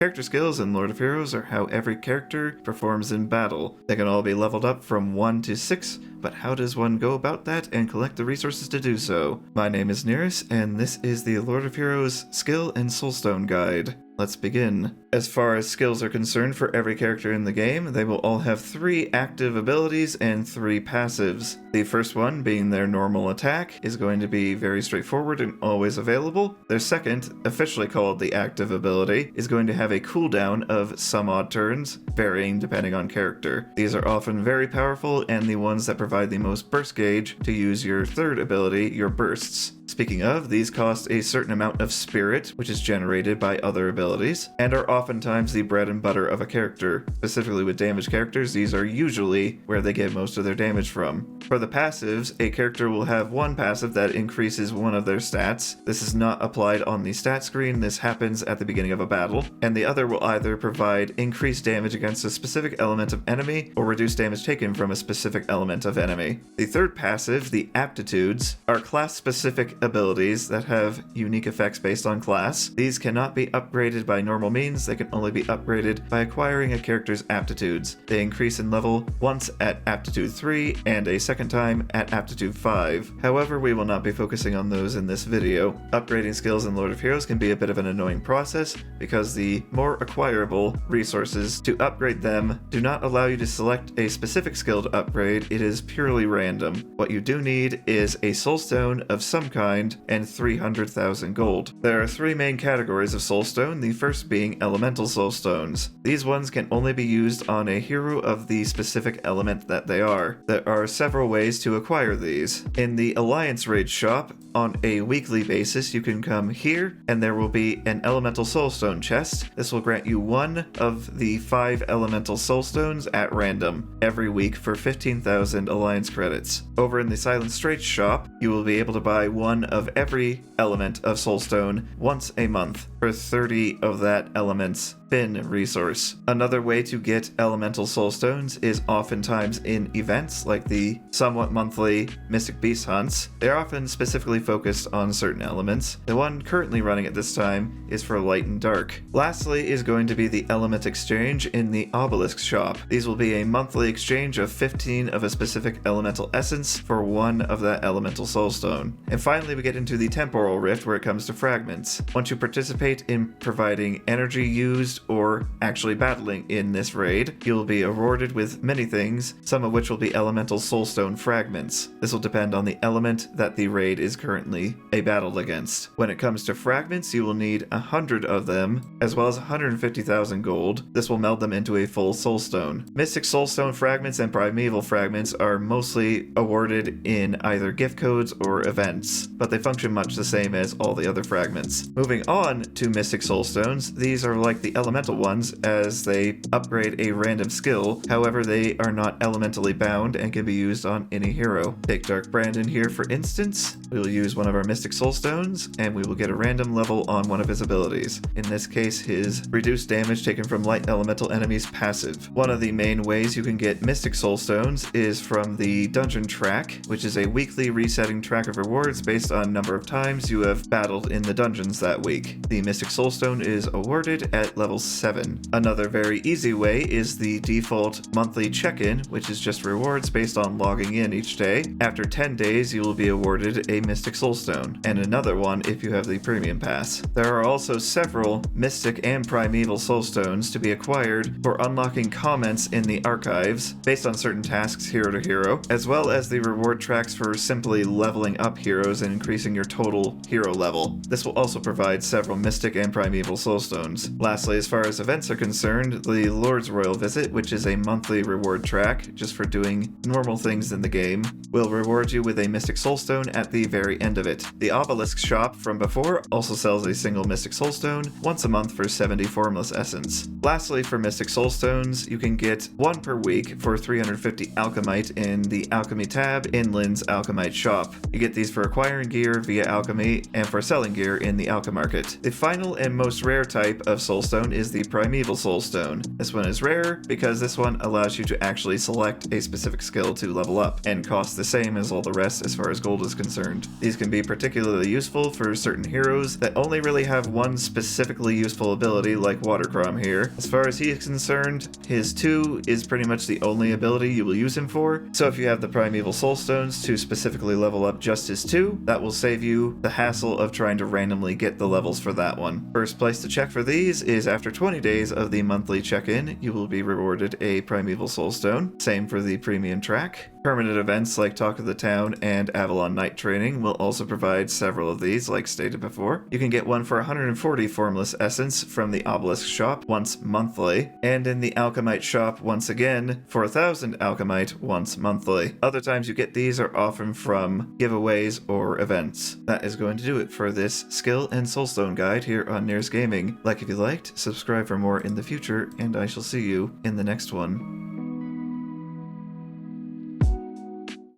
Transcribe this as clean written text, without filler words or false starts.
Character skills in Lord of Heroes are how every character performs in battle. They can all be leveled up from 1 to 6, but how does one go about that and collect the resources to do so? My name is Nyris, and this is the Lord of Heroes Skill and Soulstone Guide. Let's begin. As far as skills are concerned for every character in the game, they will all have 3 active abilities and 3 passives. The first one, being their normal attack, is going to be very straightforward and always available. Their second, officially called the active ability, is going to have a cooldown of some odd turns, varying depending on character. These are often very powerful and the ones that provide the most burst gauge to use your third ability, your bursts. Speaking of, these cost a certain amount of spirit, which is generated by other abilities, and are oftentimes the bread and butter of a character. Specifically with damage characters, these are usually where they get most of their damage from. For the passives, a character will have one passive that increases one of their stats. This is not applied on the stat screen, this happens at the beginning of a battle, and the other will either provide increased damage against a specific element of enemy, or reduce damage taken from a specific element of enemy. The third passive, the aptitudes, are class-specific abilities that have unique effects based on class. These cannot be upgraded by normal means, they can only be upgraded by acquiring a character's aptitudes. They increase in level once at aptitude 3 and a second time at aptitude 5. However, we will not be focusing on those in this video. Upgrading skills in Lord of Heroes can be a bit of an annoying process because the more acquirable resources to upgrade them do not allow you to select a specific skill to upgrade, it is purely random. What you do need is a soulstone of some kind and 300,000 gold. There are 3 main categories of soulstone, the first being elemental soulstones. These ones can only be used on a hero of the specific element that they are. There are several ways to acquire these. In the Alliance Raid shop, on a weekly basis, you can come here and there will be an elemental soulstone chest. This will grant you one of the 5 elemental soulstones at random every week for 15,000 Alliance credits. Over in the Silent Straits shop, you will be able to buy one of every element of soulstone once a month for 30 of that element's bin resource. Another way to get elemental soulstones is oftentimes in events like the somewhat monthly Mystic Beast hunts. They're often specifically focused on certain elements. The one currently running at this time is for light and dark. Lastly is going to be the element exchange in the Obelisk shop. These will be a monthly exchange of 15 of a specific elemental essence for one of that elemental soulstone. And finally we get into the temporal rift where it comes to fragments. Once you participate in providing energy used or actually battling in this raid, you'll be awarded with many things, some of which will be elemental soulstone fragments. This will depend on the element that the raid is currently a battle against. When it comes to fragments, you will need 100 of them, as well as 150,000 gold. This will meld them into a full soulstone. Mystic soulstone fragments and primeval fragments are mostly awarded in either gift codes or events, but they function much the same as all the other fragments. Moving on to mystic soulstones, these are like the elemental ones as they upgrade a random skill, however they are not elementally bound and can be used on any hero. Take Dark Brandon here for instance. We will use one of our mystic soulstones and we will get a random level on one of his abilities. In this case, his reduced damage taken from light elemental enemies passive. One of the main ways you can get mystic soulstones is from the dungeon track, which is a weekly resetting track of rewards based on number of times you have battled in the dungeons that week. The mystic soulstone is awarded at level 7. Another very easy way is the default monthly check-in, which is just rewards based on logging in each day. After 10 days, you will be awarded a Mystic Soulstone, and another one if you have the Premium Pass. There are also several Mystic and Primeval Soulstones to be acquired for unlocking comments in the archives based on certain tasks hero to hero, as well as the reward tracks for simply leveling up heroes and increasing your total hero level. This will also provide several Mystic and Primeval Soulstones. Lastly, as far as events are concerned, the Lord's Royal Visit, which is a monthly reward track just for doing normal things in the game, will reward you with a Mystic Soulstone at the very end of it. The Obelisk shop from before also sells a single Mystic Soulstone once a month for 70 Formless Essence. Lastly, for Mystic Soulstones, you can get one per week for 350 Alchemite in the Alchemy tab in Lynn's Alchemite shop. You get these for acquiring gear via Alchemy and for selling gear in the Alchemarket. The final and most rare type of Soulstone is the Primeval Soulstone. This one is rare because this one allows you to actually select a specific skill to level up, and costs the same as all the rest as far as gold is concerned. These can be particularly useful for certain heroes that only really have one specifically useful ability, like Watercrom here. As far as he is concerned, his 2 is pretty much the only ability you will use him for, so if you have the Primeval Soulstones to specifically level up just his 2, that will save you the hassle of trying to randomly get the levels for that one. First place to check for these is after 20 days of the monthly check-in, you will be rewarded a Primeval Soulstone. Same for the premium track. Permanent events like Talk of the Town and Avalon Night Training will also provide several of these, like stated before. You can get one for 140 Formless Essence from the Obelisk shop once monthly, and in the Alchemite shop once again for 1,000 Alchemite once monthly. Other times you get these are often from giveaways or events. That is going to do it for this skill and soulstone guide here on Nyris Gaming. Like if you liked, subscribe for more in the future, and I shall see you in the next one.